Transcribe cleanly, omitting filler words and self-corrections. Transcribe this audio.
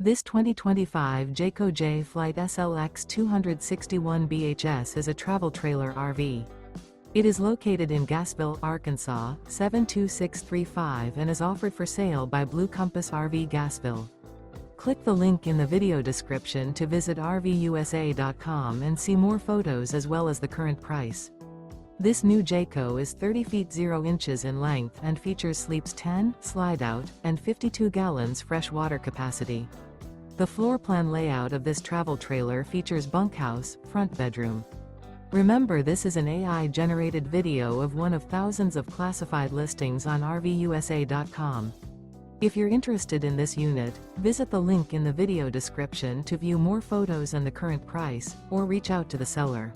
This 2025 Jayco Jay Flight SLX 261 BHS is a travel trailer RV. It is located in Gassville, Arkansas, 72635 and is offered for sale by Blue Compass RV Gassville. Click the link in the video description to visit RVUSA.com and see more photos as well as the current price. This new Jayco is 30 feet 0 inches in length and features sleeps 10, slide-out, and 52 gallons fresh water capacity. The floor plan layout of this travel trailer features bunkhouse, front bedroom. Remember, this is an AI-generated video of one of thousands of classified listings on RVUSA.com. If you're interested in this unit, visit the link in the video description to view more photos and the current price, or reach out to the seller.